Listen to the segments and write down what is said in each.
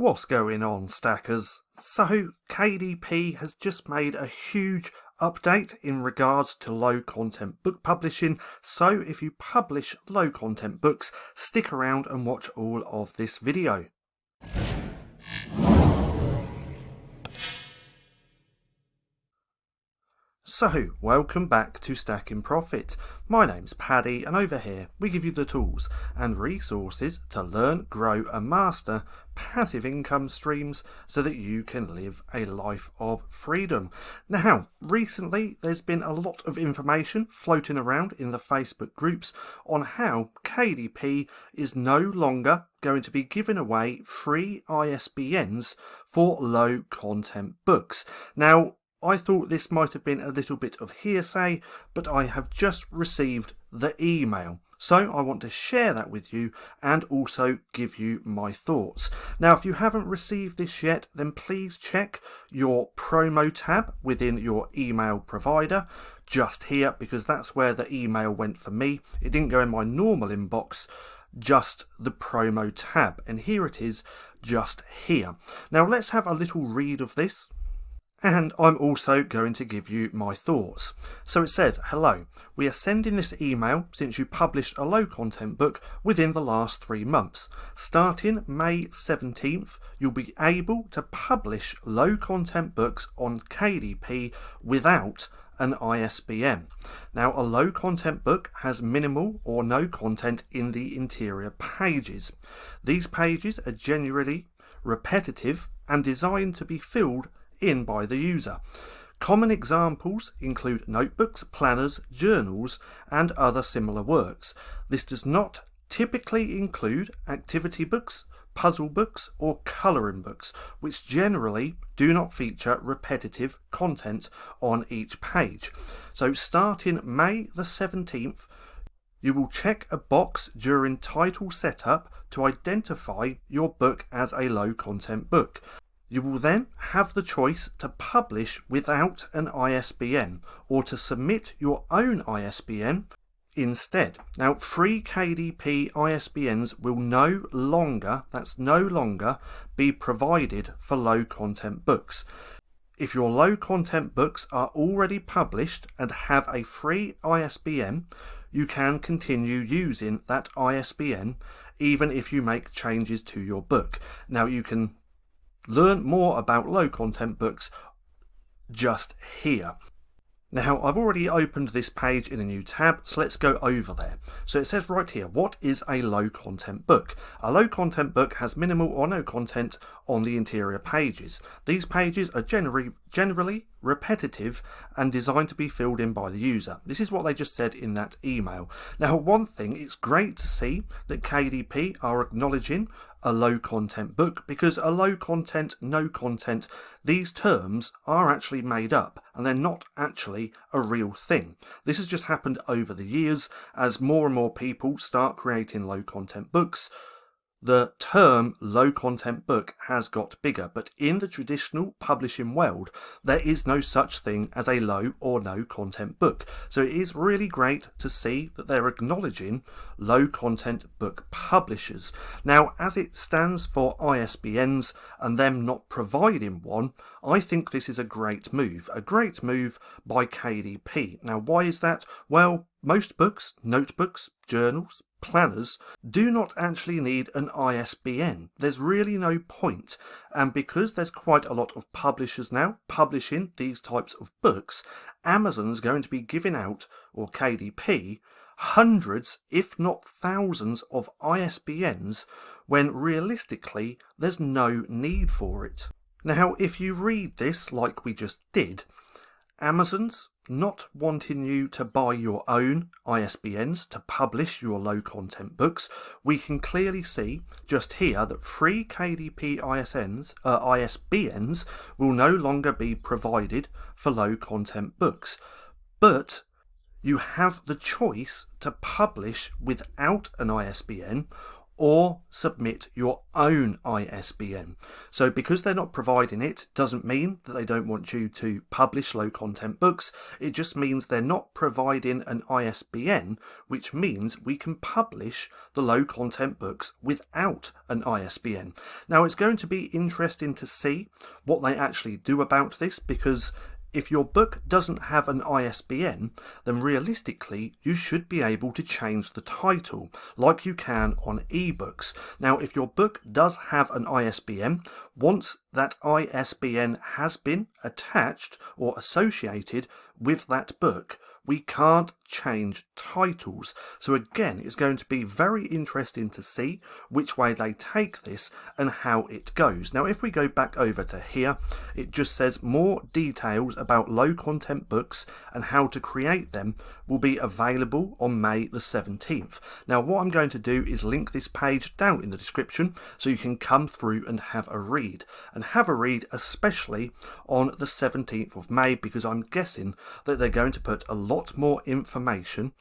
What's going on, stackers? So KDP has just made a huge update in regards to low content book publishing, so if you publish low content books, stick around and watch all of this video. So, welcome back to Stacking Profit. My name's Paddy, and over here we give you the tools and resources to learn, grow and master passive income streams so that you can live a life of freedom. Now, recently there's been a lot of information floating around in the Facebook groups on how KDP is no longer going to be giving away free ISBNs for low content books. Now, I thought this might have been a little bit of hearsay, but I have just received the email. So I want to share that with you and also give you my thoughts. Now, if you haven't received this yet, then please check your promo tab within your email provider just here, because that's where the email went for me. It didn't go in my normal inbox, just the promo tab. And here it is, just here. Now let's have a little read of this. And I'm also going to give you my thoughts. So it says, hello, we are sending this email since you published a low content book within the last 3 months. Starting May 17th, you'll be able to publish low content books on KDP without an ISBN. Now, a low content book has minimal or no content in the interior pages. These pages are generally repetitive and designed to be filled in by the user. Common examples include notebooks, planners, journals, and other similar works. This does not typically include activity books, puzzle books, or colouring books, which generally do not feature repetitive content on each page. So starting May the 17th, you will check a box during title setup to identify your book as a low content book. You will then have the choice to publish without an ISBN or to submit your own ISBN instead. Now, free KDP ISBNs will no longer be provided for low content books. If your low content books are already published and have a free ISBN, you can continue using that ISBN even if you make changes to your book. Now, you can learn more about low content books just here. Now, I've already opened this page in a new tab, so let's go over there. So it says right here, what is a low content book? A low content book has minimal or no content on the interior pages. These pages are generally repetitive and designed to be filled in by the user. This is what they just said in that email. Now, one thing, it's great to see that KDP are acknowledging a low content book, because a low content, no content, these terms are actually made up and they're not actually a real thing. This has just happened over the years as more and more people start creating low content books. The term low content book has got bigger, but in the traditional publishing world, there is no such thing as a low or no content book. So it is really great to see that they're acknowledging low content book publishers. Now, as it stands for ISBNs and them not providing one, I think this is a great move by KDP. Now, why is that? Well, most books, notebooks, journals, planners do not actually need an ISBN. There's really no point. And because there's quite a lot of publishers now publishing these types of books, Amazon's going to be giving out, or KDP, hundreds, if not thousands, of ISBNs when realistically there's no need for it. Now, if you read this like we just did, Amazon's not wanting you to buy your own ISBNs to publish your low content books. We can clearly see just here that free KDP ISBNs will no longer be provided for low content books. But you have the choice to publish without an ISBN or submit your own ISBN. So because they're not providing it doesn't mean that they don't want you to publish low content books. It just means they're not providing an ISBN, which means we can publish the low content books without an ISBN. Now it's going to be interesting to see what they actually do about this, because if your book doesn't have an ISBN, then realistically you should be able to change the title like you can on ebooks. Now if your book does have an ISBN, once that ISBN has been attached or associated with that book, we can't change titles. So again, it's going to be very interesting to see which way they take this and how it goes. Now if we go back over to here, it just says more details about low content books and how to create them will be available on May the 17th. Now what I'm going to do is link this page down in the description so you can come through and have a read, especially on the 17th of May, because I'm guessing that they're going to put a lot more information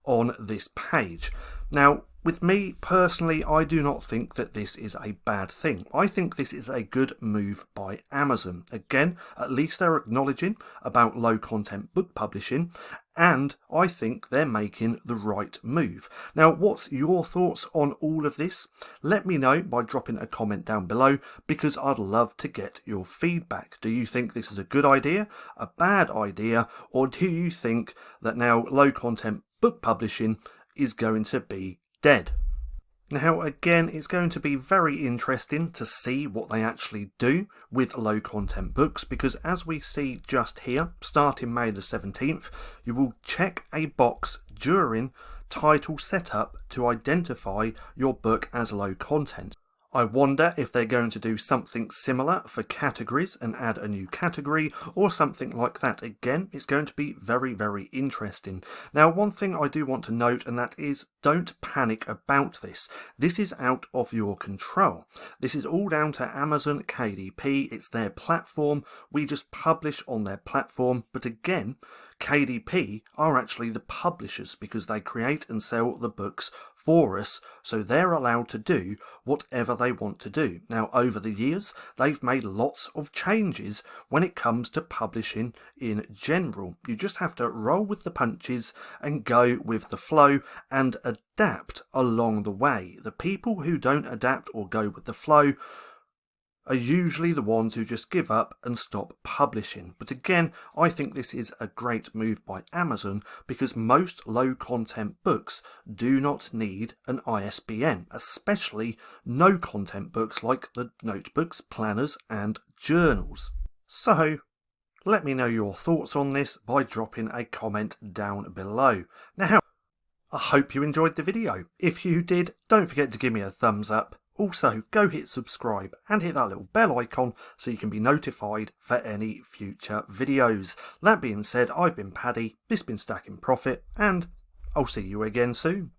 on this page. Now with me personally, I do not think that this is a bad thing. I think this is a good move by Amazon. Again, at least they're acknowledging about low content book publishing, and I think they're making the right move. Now, what's your thoughts on all of this? Let me know by dropping a comment down below, because I'd love to get your feedback. Do you think this is a good idea, a bad idea, or do you think that now low content book publishing is going to be dead? Now again, it's going to be very interesting to see what they actually do with low content books, because as we see just here, starting May the 17th, you will check a box during title setup to identify your book as low content. I wonder if they're going to do something similar for categories and add a new category or something like that. Again, it's going to be very, very interesting. Now, one thing I do want to note, and that is, don't panic about this. This is out of your control. This is all down to Amazon KDP. It's their platform. We just publish on their platform. But again, KDP are actually the publishers, because they create and sell the books for us, so they're allowed to do whatever they want to do. Now over the years, they've made lots of changes when it comes to publishing in general. You just have to roll with the punches and go with the flow and adapt along the way. The people who don't adapt or go with the flow are usually the ones who just give up and stop publishing. But again, I think this is a great move by Amazon, because most low content books do not need an ISBN, especially no content books like the notebooks, planners and journals. So let me know your thoughts on this by dropping a comment down below. Now, I hope you enjoyed the video. If you did, don't forget to give me a thumbs up. Also, go hit subscribe and hit that little bell icon so you can be notified for any future videos. That being said, I've been Paddy, this has been Stacking Profit, and I'll see you again soon.